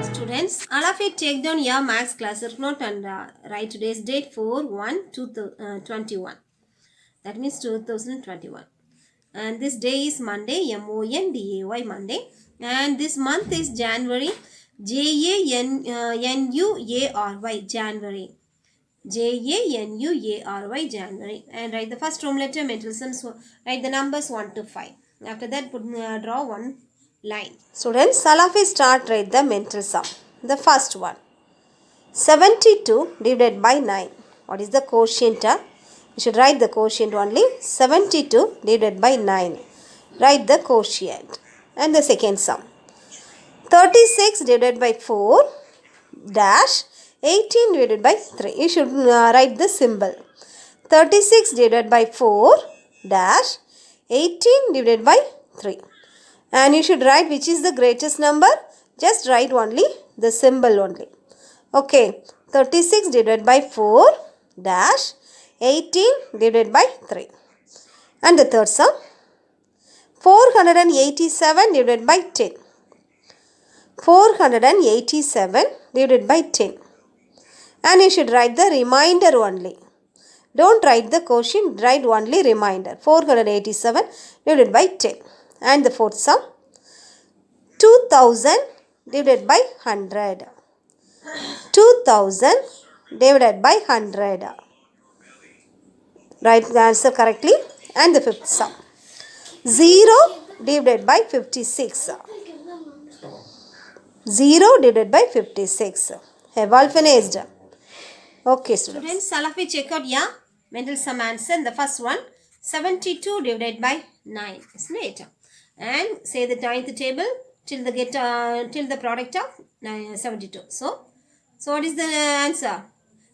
Students, all of you take down your maths class note and write today's date for 1/21. That means 2021. And this day is Monday, Monday. Monday. And this month is January, January, January. January, January. And write the first room letter, mental sums. Write the numbers 1 to 5. After that, draw one line. Students, all of you start write the mental sum. The first one. 72 divided by 9. What is the quotient? You should write the quotient only. 72 divided by 9. Write the quotient. And the second sum. 36 divided by 4 dash 18 divided by 3. You should write the symbol. 36 divided by 4 dash 18 divided by 3. And you should write which is the greatest number. Just write only the symbol only. Okay, 36 divided by 4 dash 18 divided by 3. And the third sum, 487 divided by 10. 487 divided by 10. And you should write the remainder only. Don't write the quotient, write only remainder. 487 divided by 10. And the fourth sum, 2000 divided by 100. 2000 divided by 100. Write the answer correctly. And the fifth sum. 0 divided by 56. 0 divided by 56. Have all finished? Okay, students. All of you check out your mental sum answer. The first one, 72 divided by 9. Isn't it? And say the ninth table till the product of 72. So what is the answer?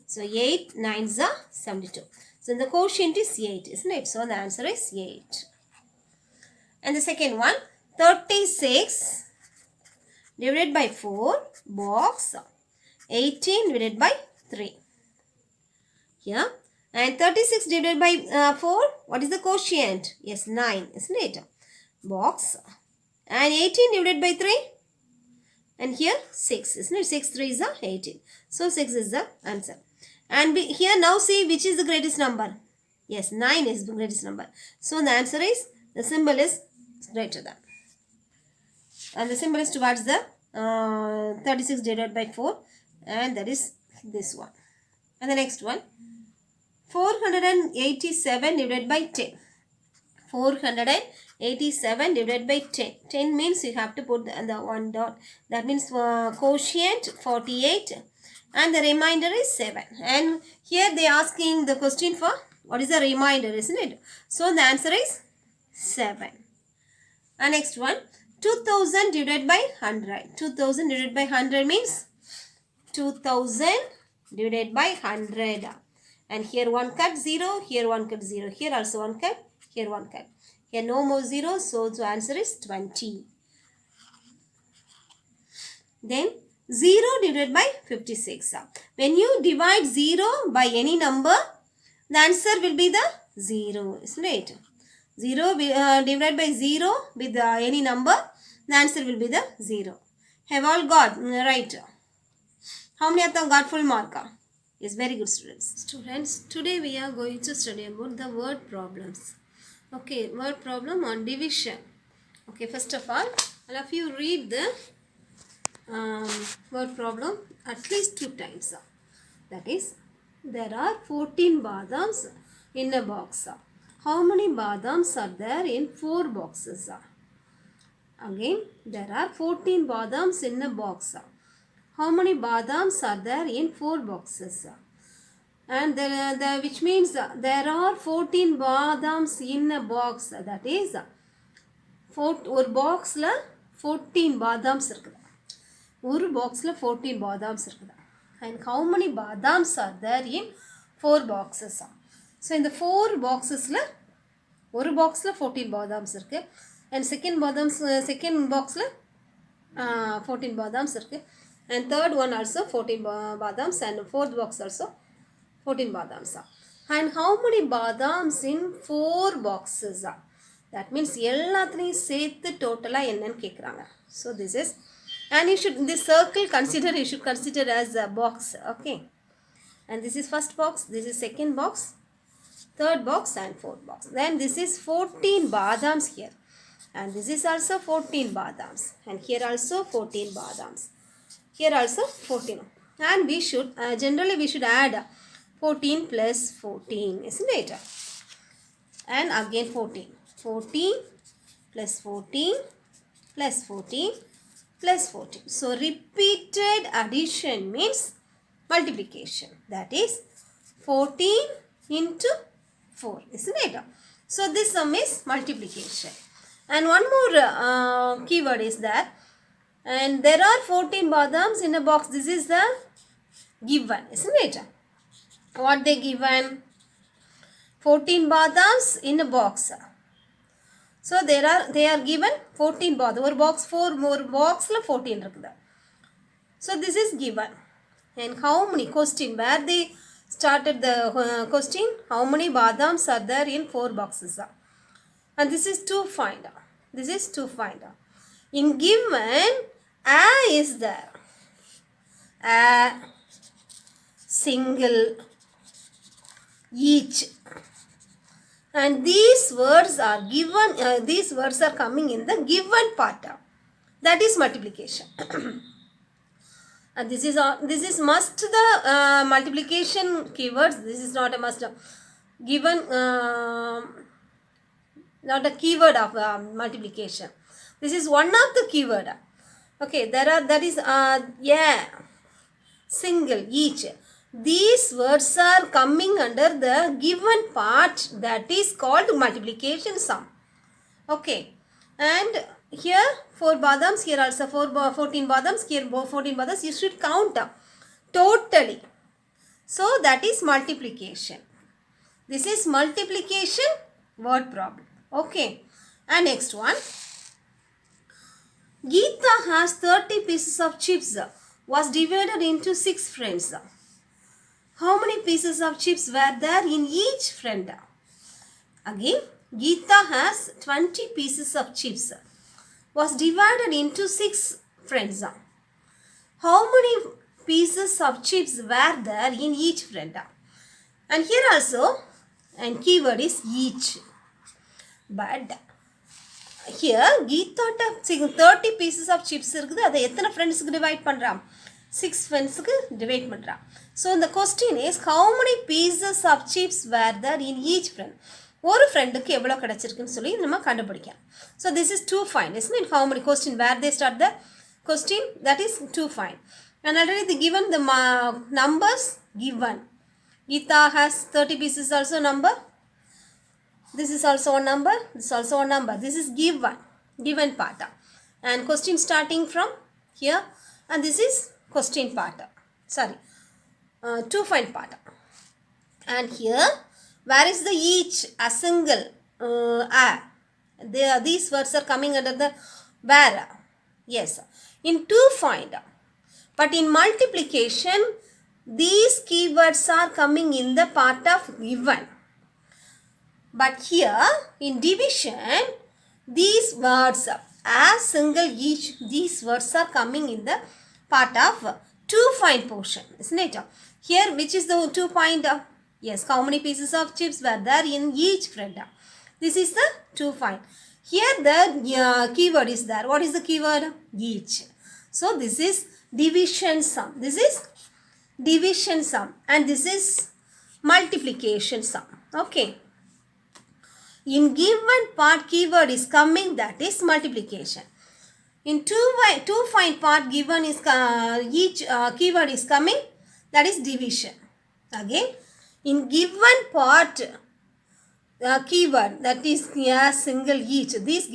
So 8 9s are 72. So the quotient is 8, isn't it? So the answer is 8. And the second one, 36 divided by 4 box 18 divided by 3. Here. And 36 divided by 4, what is the quotient? Yes, 9, isn't it? Box. And 18 divided by 3. And here 6, isn't it? 6 3 is 18. So 6 is the answer. And here now see which is the greatest number. Yes, 9 is the greatest number. So the answer is, the symbol is greater than. And the symbol is towards the 36 divided by 4. And that is this one. And the next one, 487 divided by 10. 487 divided by 10. 10 means you have to put the one dot. That means quotient 48 and the remainder is 7. And here they are asking the question for what is the remainder, isn't it? So the answer is 7. And next one, 2000 divided by 100. 2000 divided by 100 means 2000 divided by 100. And here one cut 0, here one cut 0, here also one cut, here one cut. Here no more zeros, so the answer is 20. Then 0 divided by 56. When you divide 0 by any number, the answer will be the 0, isn't it? 0 divided by 0 with any number, the answer will be the 0. Have all got right? How many of them got full mark? Yes, very good students. Students, today we are going to study about the word problems. Okay, word problem on division. Okay, first of all of you read the word problem at least 2 times. That is, there are 14 badams in a box. How many badams are there in 4 boxes? Again, there are 14 badams in a box. How many badams are there in 4 boxes? And which means there are 14 badams in a box. That is, ஒரு பாக்ஸில் 14 பாதாம்ஸ் இருக்குது. ஒரு பாக்ஸில் 14 பாதாம்ஸ் இருக்குது. And how many badams are there in 4 boxes? So in the 4 boxes la ஒரு பாக்ஸில் 14 பாதாம்ஸ் இருக்குது. And second பாக்ஸில் 14 பாதாம்ஸ் இருக்குது. And third one also 14 badams. And fourth box also 14 badams. And how many badams in 4 boxes? That means எல்லாத்தையும் சேர்த்து டோட்டலாக என்னன்னு கேட்குறாங்க. So this is, and you should, this circle you should consider as a box. Okay. And this is first box, this is second box, third box and fourth box. Then this is 14 badams here. And this is also 14 badams. And here also 14 badams. Here also 14. And we should, generally we should add 14 plus 14, isn't it? And again 14. 14 plus 14 plus 14 plus 14. So repeated addition means multiplication. That is 14 into 4, isn't it? So this sum is multiplication. And one more keyword is that, and there are 14 badams in a box. This is the given, isn't it? What they given? 14 badams in a box. So they are given 14 badams. One box 4 more box la 14 irukku. So this is given. And how many, question where they started the question, how many badams are there in 4 boxes? And this is to find. This is to find. In given, a is there. A, single, each. And these words are given, these words are coming in the given part. That is multiplication. And this is must the multiplication keywords. This is not a must. Given, not a keyword of multiplication. This is one of the keyword. Okay, that is yeah, single, each. These words are coming under the given part, that is called multiplication sum. Okay, and here 4 badams, here also 14 badams, here 14 badams. You should count totally. So that is multiplication. This is multiplication word problem. Okay, and next one. Geeta has 30 pieces of chips, was divided into 6 friends. How many pieces of chips were there in each friend? Again, Geeta has 20 pieces of chips, was divided into 6 friends. How many pieces of chips were there in each friend? And here also, and keyword is each. But here Geeta 30 pieces of chips இருக்குது. அதை எத்தனை ஃப்ரெண்ட்ஸுக்கு divide பண்ணுறான்? 6 ஃப்ரெண்ட்ஸுக்கு divide பண்ணுறான். So the question is, how many pieces of chips were there in each friend? ஒரு ஃப்ரெண்டுக்கு எவ்வளோ கிடச்சிருக்குன்னு சொல்லி நம்ம கண்டுபிடிக்கலாம். So this is to find, isn't it? How many, question where they start the question, that is to find. And already they given the numbers given. Geeta has 30 pieces also number. This is also a number. This is also a number. This is given part. And question starting from here. And this is question part. Sorry. To find part. And here, where is the each? A single. These words are coming under the where. Yes. In to find. But in multiplication, these keywords are coming in the part of given. But here, in division, these words, as single, each, these words are coming in the part of to find portion, isn't it? Here, which is the to find? Yes, how many pieces of chips were there in each friend? This is the to find. Here, the keyword is there. What is the keyword? Each. So, this is division sum. This is division sum. And this is multiplication sum. Okay. In given part, keyword is coming, that is multiplication. In to find part, given is each keyword is coming, that is division. Again, in given part, keyword, that is single, each. These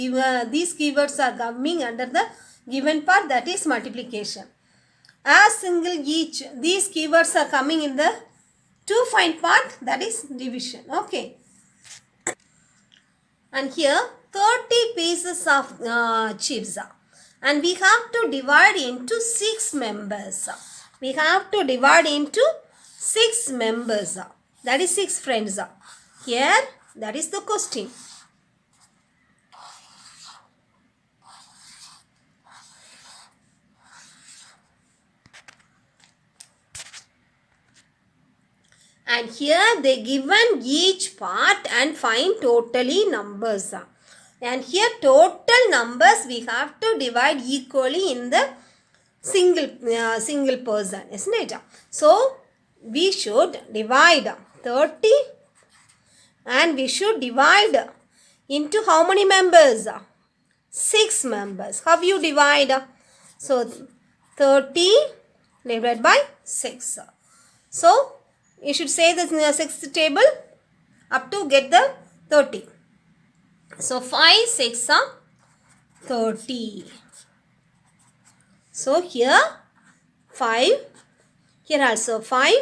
keywords are coming under the given part, that is multiplication. as single each. These keywords are coming in the to find part, that is division. Okay. And here 30 pieces of chips. And we have to divide into 6 members. We have to divide into 6 members. That is 6 friends. Here, that is the question. And here they given each part and find totally numbers. And here total numbers we have to divide equally in the single person, isn't it? So we should divide 30 and we should divide into how many members? 6 members. How you divide? So 30 divided by 6. So you should say the 6th table up to get the 30. So 5 6 are 30. So here 5, here also 5,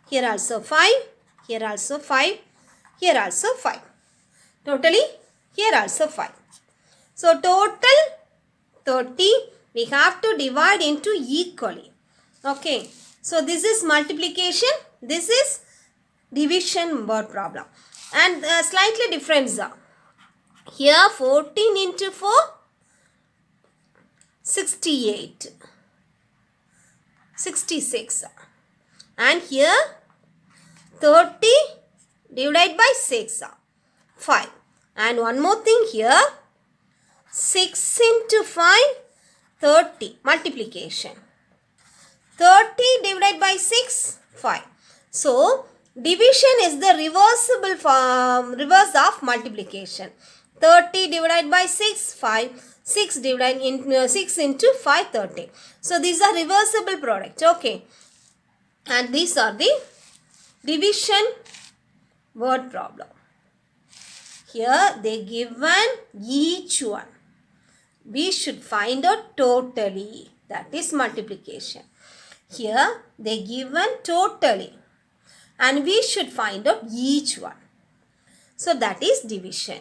here also 5, here also 5, here also 5. Totally here also 5. So total 30 we have to divide into equally. Okay. So this is multiplication. This is division word problem. And slightly different. Here 14 into 4, 68. 66. And here 30 divided by 6. 5. And one more thing here. 6 into 5, 30. Multiplication. 30 divided by 6, 5. So, division is the reverse of multiplication. 30 divided by 6, 5. 6 divided in 6 into 5, 30. So, these are reversible products. Okay. And these are the division word problem. Here, they given each one. We should find out totally. That is multiplication. Here they given totally and we should find out each one. So that is division.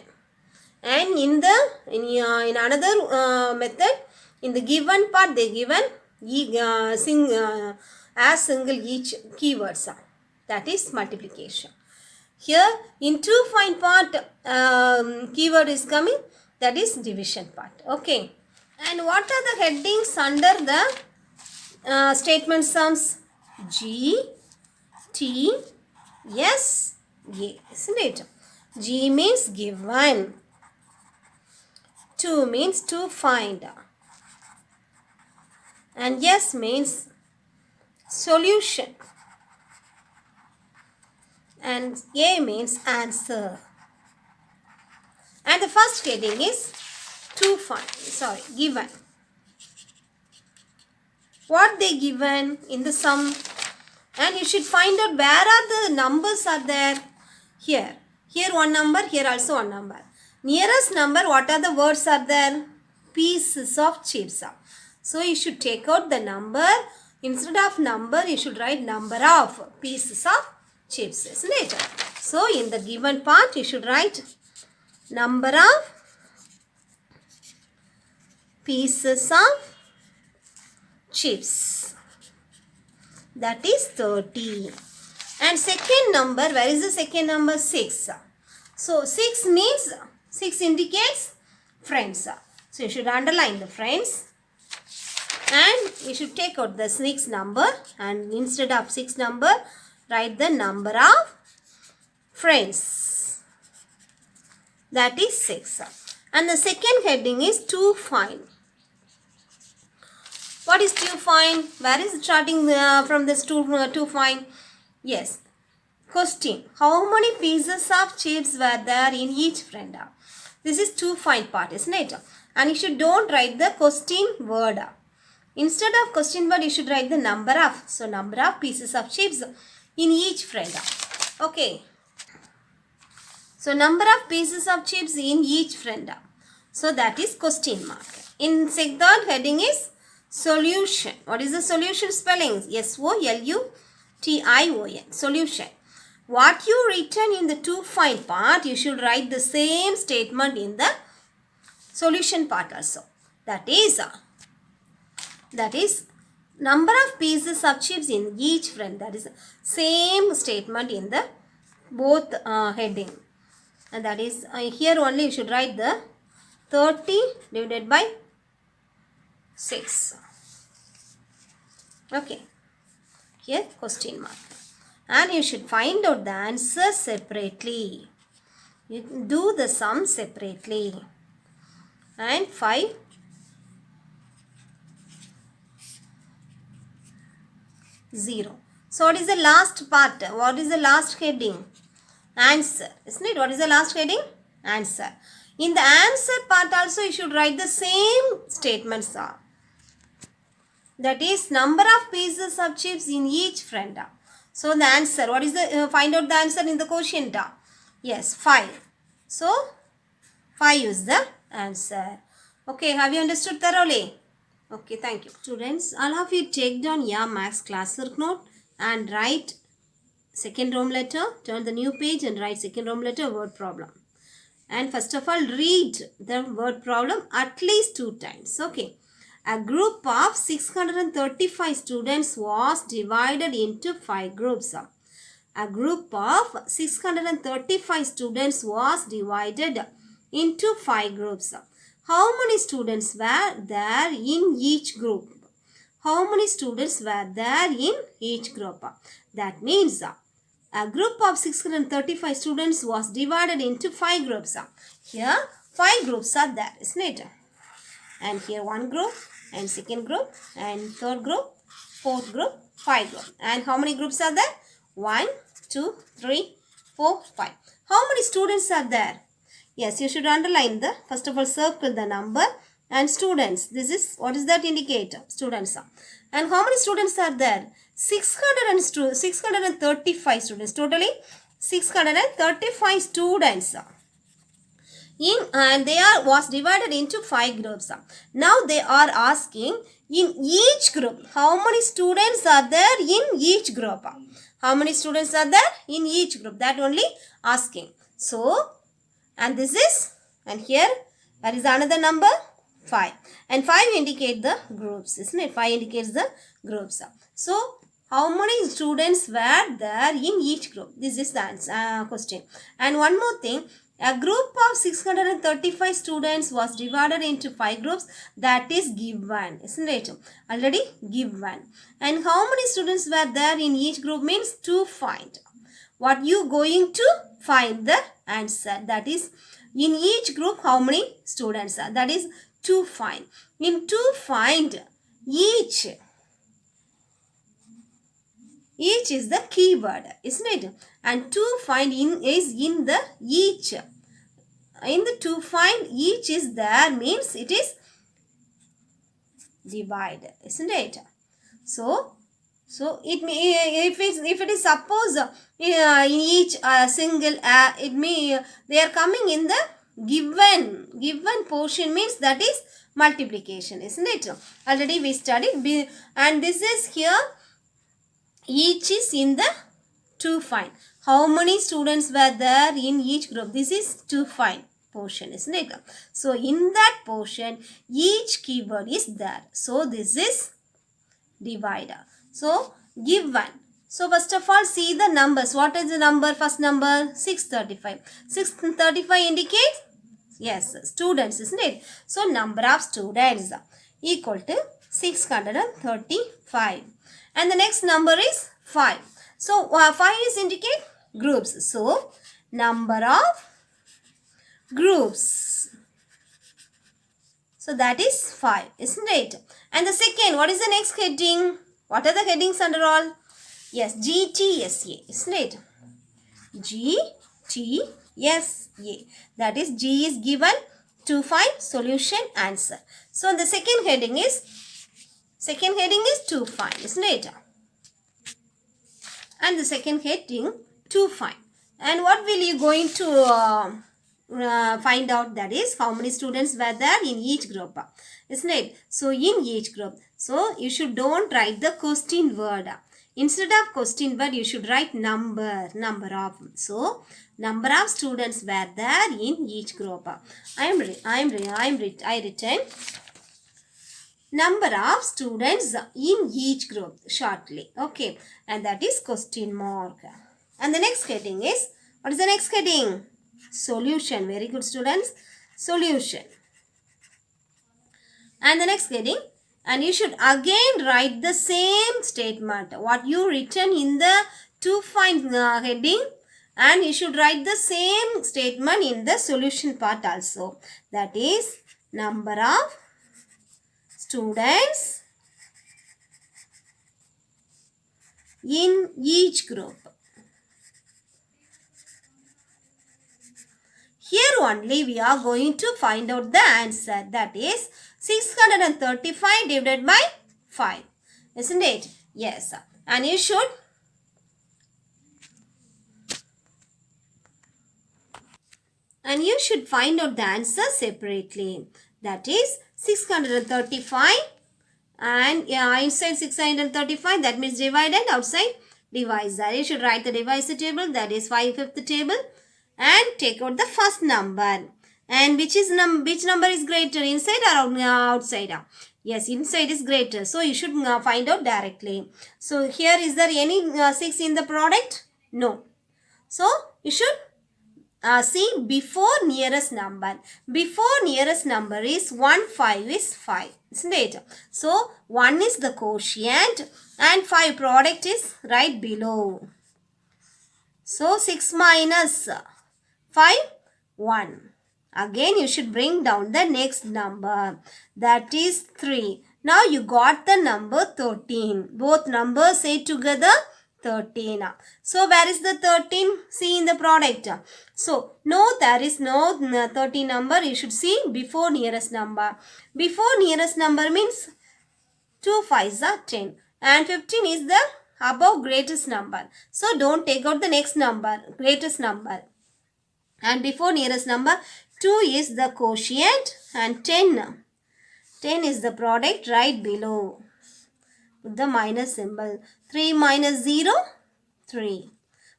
And in another method, in the given part they given as single each keywords. That is multiplication. Here in to find part keyword is coming, that is division part. Okay. And what are the headings under the statement sums? G, T, S, A, isn't it? G means given. 2 means to find. And S means solution. And A means answer. And the first heading is to find, given. What they given in the sum, and you should find out where are the numbers are there. Here one number, here also one number. Nearest number, what are the words are there? Pieces of chips. So you should take out the number. Instead of number, you should write number of pieces of chips, isn't it? So in the given part, you should write number of pieces of chips. That is 30. And second number, where is the second number? 6. So 6 means, 6 indicates friends. So you should underline the friends. And you should take out the 6 number. And instead of 6 number, write the number of friends. That is 6. And the second heading is to find. What is to find? Where is it starting from this to find? Yes. Question. How many pieces of chips were there in each friend? This is to find part, isn't it? And you should don't write the question word. Instead of question word, you should write the number of. So, number of pieces of chips in each friend. Okay. So, number of pieces of chips in each friend. So, that is question mark. In third heading is Solution. What is the solution spelling? S-O-L-U-T-I-O-N. Solution. What you written in the to find part, you should write the same statement in the solution part also. That is number of pieces of chips in each friend. That is same statement in the both heading. And that is here only you should write the 30 divided by 6. Okay. Here question mark. And you should find out the answer separately. You do the sum separately. And 5. 0. So what is the last part? What is the last heading? Answer. Isn't it? What is the last heading? Answer. In the answer part also you should write the same statements. That is number of pieces of chips in each friend. So the answer. What is the find out the answer in the quotient? Yes, 5. So 5 is the answer. Okay, have you understood thoroughly? Okay, thank you. Students, all of you take down your maths classwork note and write second Rome letter. Turn the new page and write second Rome letter word problem. And first of all, read the word problem at least 2 times. Okay. A group of 635 students was divided into 5 groups. A group of 635 students was divided into 5 groups. How many students were there in each group? How many students were there in each group? That means a group of 635 students was divided into 5 groups. Here 5 groups are there, isn't it? And here one group, and second group, and third group, fourth group, 5 group. And how many groups are there? 1, 2, 3, 4, 5. How many students are there? Yes, you should underline the, first of all, circle the number and students. This is, what is that indicator? Students. And how many students are there? 635 students. Totally 635 students. And they was divided into 5 groups. Now they are asking in each group, how many students are there in each group? How many students are there in each group? That only asking. So, and this is, and here, that is another number, 5. And 5 indicate the groups, isn't it? 5 indicates the groups. So, how many students were there in each group? This is the answer, question. And one more thing, a group of 635 students was divided into 5 groups. That is given, isn't it? Already given. And how many students were there in each group means to find. What you going to find the answer. That is, in each group how many students are. That is to find. In to find, each is the keyword, isn't it? And to find in is in the each. In the to find, each is there means it is divided, isn't it? So it may, if it is suppose in each single it may they are coming in the given portion means that is multiplication, isn't it? Already we studied, and this is here each is in the to find. How many students were there in each group? This is to find portion, isn't it? So in that portion each keyword is there. So this is divider. So given. So first of all see the numbers. What is the number? First number 635. 635 indicates, yes, students, isn't it? So number of students equal to 635. And the next number is 5. So 5 is indicate groups. So number of groups. So that is 5, isn't it? And the second, what is the next heading? What are the headings under all? Yes, GTSA, isn't it? GTSA. That is G is given to find solution answer. So the second heading is to find, isn't it? And the second heading to find. And what will you going to find out, that is how many students were there in each group, isn't it? So in each group, so you should don't write the question word. Instead of question word, you should write number of. So number of students were there in each group. I written number of students in each group shortly. Okay, and that is question mark. And the next heading is, what is the next heading? Solution. Very good, students. Solution. And the next heading, and you should again write the same statement what you written in the to find heading, and you should write the same statement in the solution part also. That is number of students in each group. Here only we are going to find out the answer, that is 635 divided by 5, isn't it? Yes, and you should find out the answer separately. That is 635, and inside 635, that means divided, outside divisor. You should write the divisor table, that is 5/5 table, and take out the first number. And which number is greater, inside or outside? Yes, inside is greater. So you should find out directly. So here, is there any 6 in the product? No. So you should see before nearest number. Before nearest number is 1, 5 is 5, isn't it? So 1 is the quotient and 5 product is right below. So 6 minus 5, 1. Again you should bring down the next number, that is 3. Now you got the number 13. Both numbers say together 13. So where is the 13? See in the product. So no, there is no 13 number. You should see before nearest number. Before nearest number means 2 5s are 10 and 15 is the above greatest number. So don't take out the next number, greatest number. And before nearest number, 2 is the quotient and 10 is the product right below. Put the minus symbol. 3 minus 0, 3.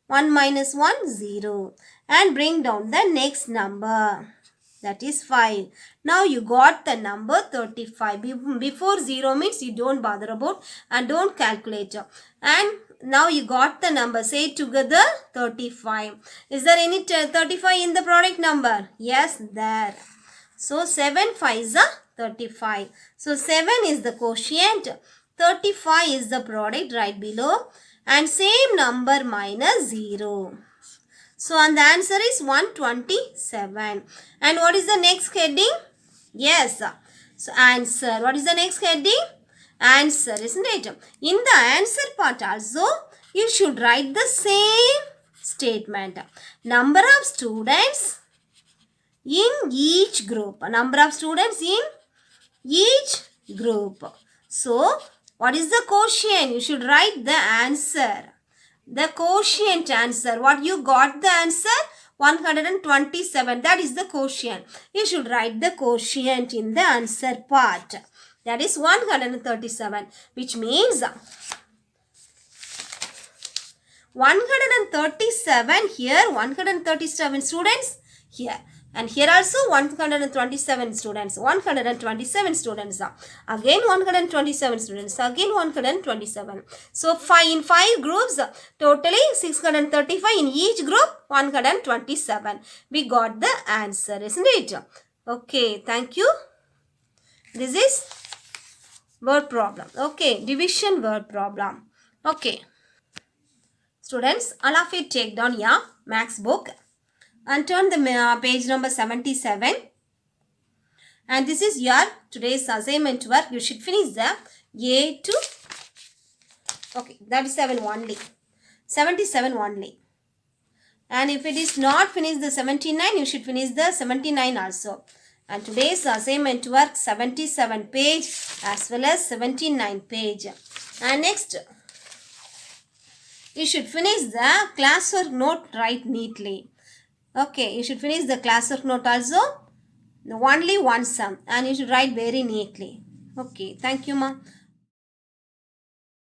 1 minus 1, 0. And bring down the next number. That is 5. Now you got the number 35. Before 0 means you don't bother about and don't calculate. And now you got the number. Say together 35. Is there any 35 in the product number? Yes, there. So 7 5s are 35. So 7 is the quotient. 35 is the product right below. And same number minus 0. So and the answer is 127. And what is the next heading? Yes. So answer. What is the next heading? Answer, isn't it? In the answer part also, you should write the same statement. Number of students in each group. Number of students in each group. So, what is the quotient? You should write the answer. The quotient answer. What you got the answer? 127. That is the quotient. You should write the quotient in the answer part. That is 137. Which means 137 here, 137 students here. And here also 127 students. 127 students. Again 127 students. Again 127. So in 5 groups, totally 635 in each group, 127. We got the answer, isn't it? Okay, thank you. This is word problem. Okay, division word problem. Okay. Students, all of you take down your maths book and turn the page number 77. And this is your today's assignment work. You should finish the A to, okay, 37 only. 77 only. And if it is not finished the 79, you should finish the 79 also. And today's assignment work 77 page as well as 79 page. And next, you should finish the classwork note right neatly. Okay, you should finish the classwork note also. Only one sum and you should write very neatly. Okay, thank you, ma.